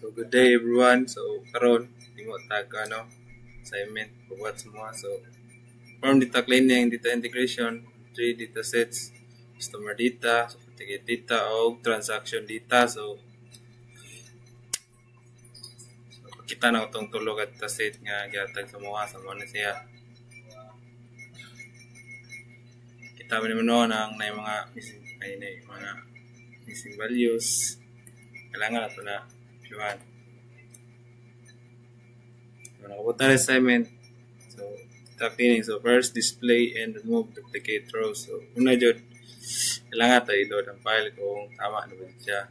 So good day everyone. So karon imo tag assignment buhat semua. So form data cleaning, data integration, 3 data sets, customer data, so ticket data o transaction data. So kita na utong tulo ka data set nga gihatag sa mga sa mo siya. Kita man ang na mga missing values. Kailangan nato na iwan. Nakabuta na assignment. So, data cleaning. So, first, display and remove duplicate rows. So, una dyan, kailangan tayo i-load ang file kung tama na ba siya.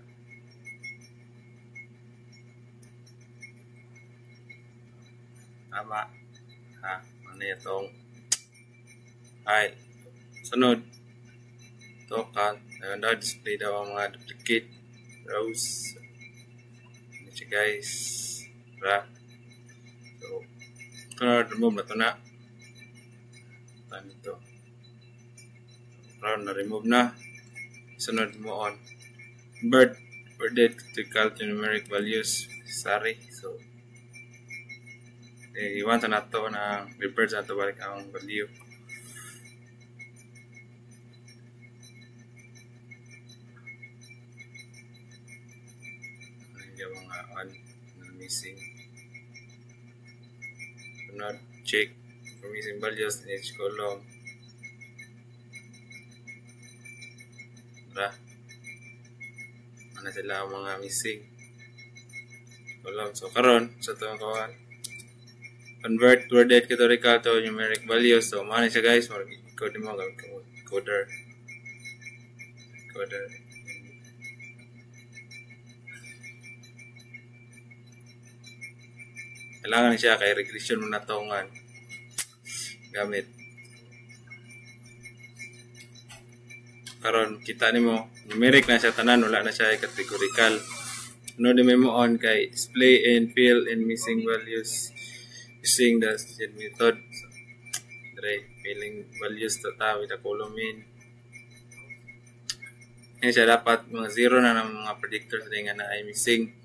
Tama. Ano itong file. Sunod. Ito ka. Display daw ang mga duplicate rows. Ano siya guys. So, ito na remove na ito na. Ito. Round na remove na. Sunod mo on. Birth date critical to numeric values. Sorry. So, iwan na ito na reverse na ito balik ang value. Yung mga on missing. Sunod, check for missing values in each column. Ano sila ang mga missing column. So karon sa itong kawan, convert word date categorical to numeric values. So mana siya guys, code mo coder. Kailangan siya kay regression mo na tongan gamit. Karon kita nimo numeric na siya tanan, wala na siya categorical. Ano di mo on kay display and fill in missing values using the method. Filling values to with a column in. Yan siya dapat mga zero na ng mga predictors nga na ay missing.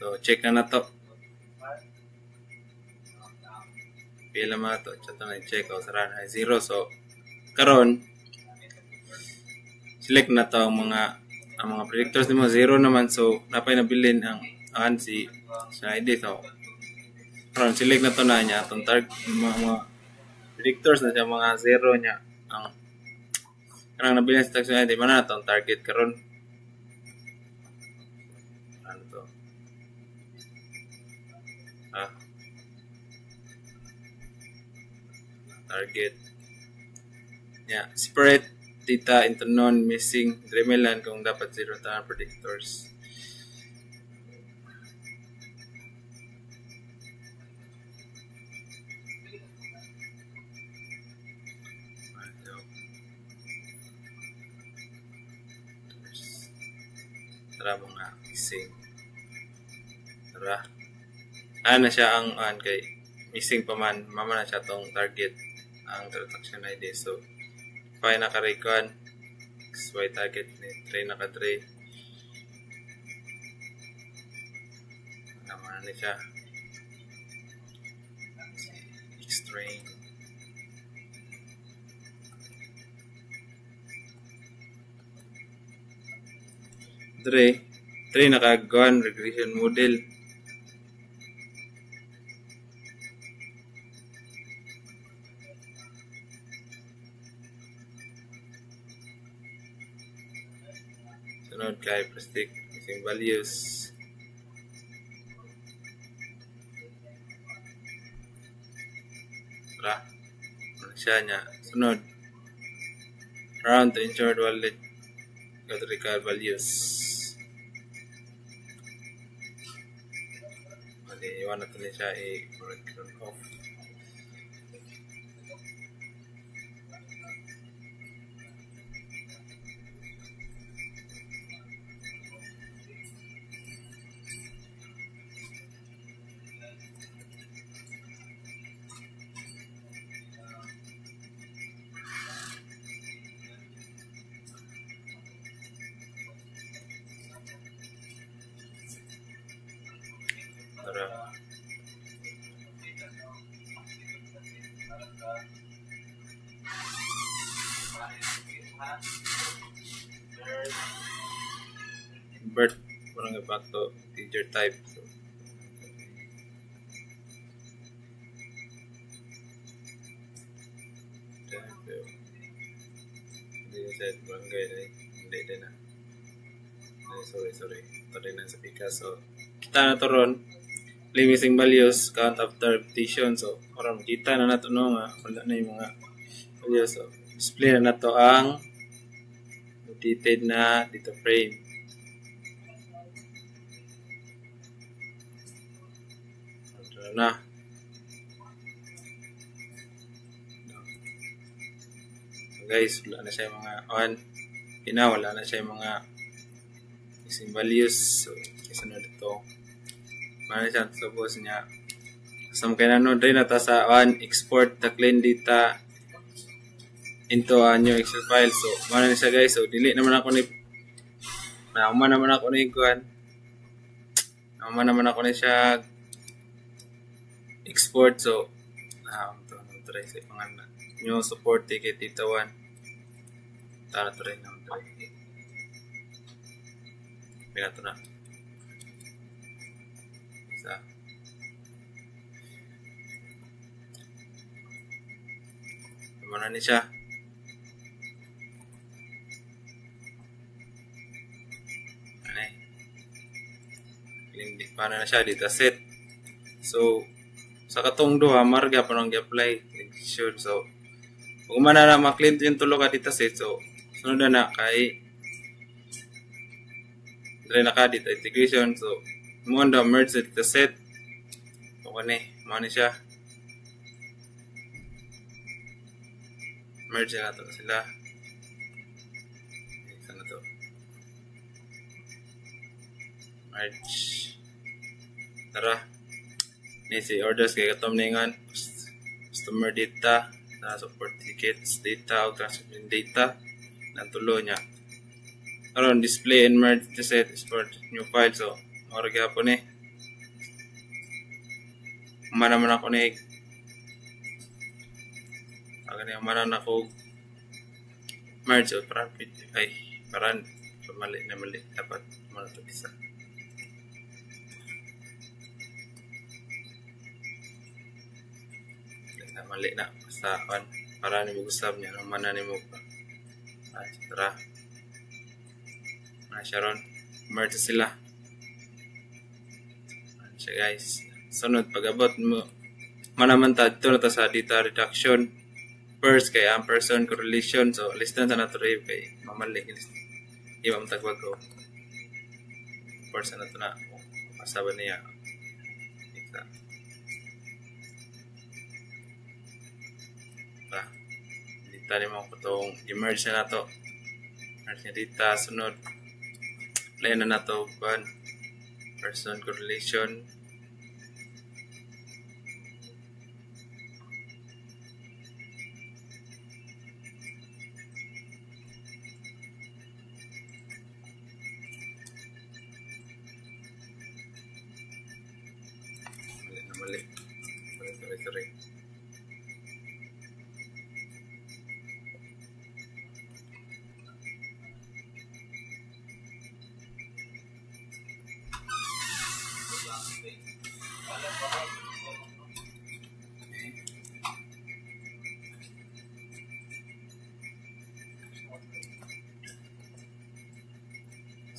So, check na to. Pila mga to. Chato na check. O, saran ay 0. So, karon select na to ang mga predictors ni mo 0 naman. So, napay nabilin ang ANSI sa ID. So, karon select na to na niya. Itong target, mga predictors na siya, mga 0 niya. Ang kanang nabilin sa tax ID. Mana na itong target karon. Ano to? Target. Yeah, separate data into non-missing dremelan kung dapat 0 tanan predictors. Tara mga missing. Tara. Ano siya ang kay missing pa man, mama na siya tong target ang transaction ID. So, pay naka-record XY target ni 3 naka-3. Naman na siya. X-train. 3 naka-gun regression model. Sunod kay predict missing values. Ano siya niya. Sunod, round to ensure wallet categorical values. Iwan natin siya i-turn off. Tara. Invert parang back to integer type. So, hindi sa barangay na hindi din na. Sorry. Tari na sa Pika. So, kita na to ron. Missing values, count after repetition. So, parang kita na nato no nga. Wala na yung mga values. So, display na nato ang rotated na data frame. Ito na. So, guys, wala na siya yung mga wala na siya yung mga missing values. So, kasunod ito. Mana siya suppose niya. So, kaya nanood rin nata sa export the clean data into a new Excel file. So, mana na siya guys. So, delete naman ako ni naman ako ni kuan. Naman ako ni siya export. So, try sa pangalan. New support ticket data 1. Tara try na. Pinato na. Isa. Mana ni siya. Para na siya data set. So, sa katong duha marga pa nang i-apply sure. So, kung man na ma-clean yung tulo ka data set, so sunod na kay dire na ka data integration. So, mo na merge sa data set. So, mo ni siya. Merge na to sila. Sana to. Merge. Tara. Nisi orders kay katom ningan. Customer data, support tickets data, transaction data nang tulo niya. Karon display and merge the set export new file. So, mora gyapon ni. Mana man ako ni mana na ko merge o profit ay paran so mali dapat mana to isa. Mali na basta para ni mo gusab niya mana ni mo tara Sharon merge sila siya guys. Sunod pag-abot mo manaman ta dito na ta sa data reduction first kay ampersand correlation. So listan sa nato rin kay mamali di ba matagwag ko first na to na masaban niya data mo ko itong i-merge na nato merge na data. Sunod play na nato person correlation mali sorry.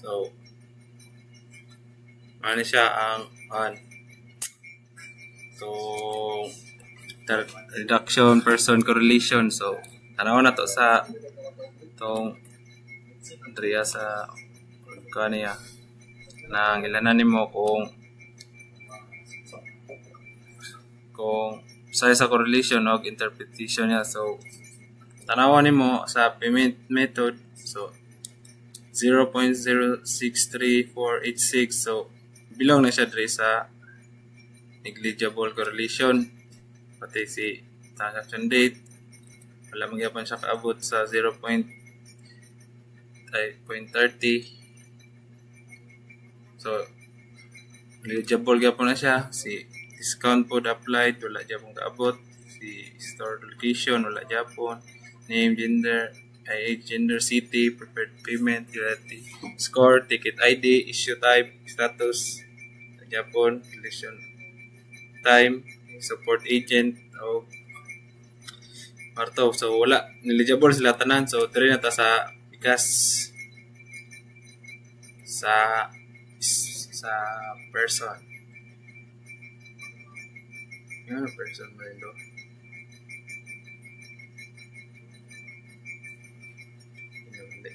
So, ano siya ang reduction person correlation. So, tanaw na to sa itong Andrea sa kaniya nang ilanan nimo kung sa correlation o interpretation niya. So, tanawan nimo sa payment method. So, 0.063486. So, belong na siya dre sa negligible correlation. Pati si transaction date. Wala magyapon siya kaabot sa 0.30. So, eligible gyapon na siya. Si discount pod applied, wala gyapon kaabot. Si store location, wala gyapon. Name, gender, age, gender, city, preferred payment, utility, score, ticket ID, issue type, status, gyapon, election time, support agent, o marto. So wala, eligible sila tanan. So diri na ta sa bikas sa person. Ano person ba ito? Hindi.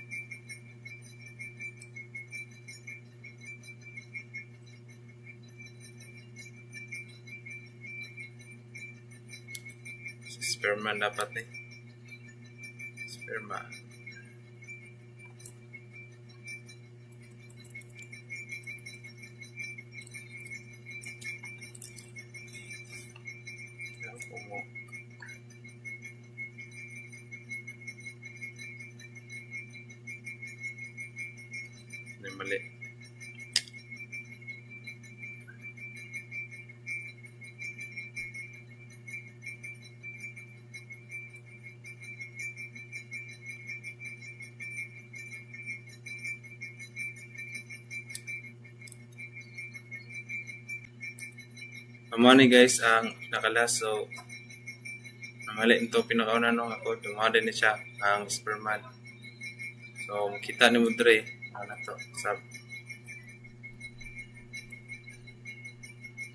Sperma dapat eh. Sperma. Mali. Amo ni guys ang nakalas. So mali ito pinakauna no ako dumada ni siya ang sperman. So kita ni mo dre ano to sab.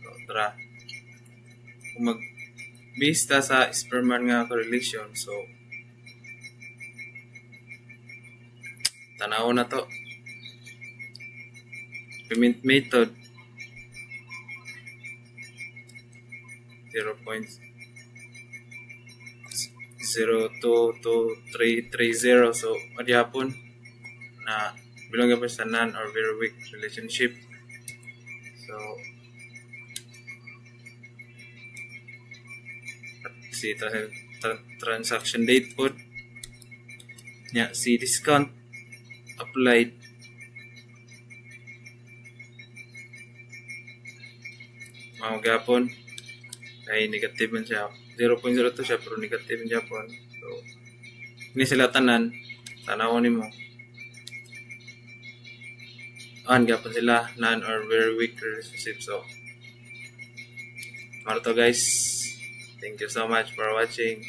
So tara. Kung magbista sa sperman nga correlation, so tanaw na to. Payment method 0.02230. So adihapon na bilang pa sa non or very weak relationship. So si transaction date po nya si discount applied mga gapon ay negative man siya. 0.02 siya pero negative man Japon. So ini sila tanan tanawon nimo an gapon sila non or very weak relationship. So marto guys, thank you so much for watching.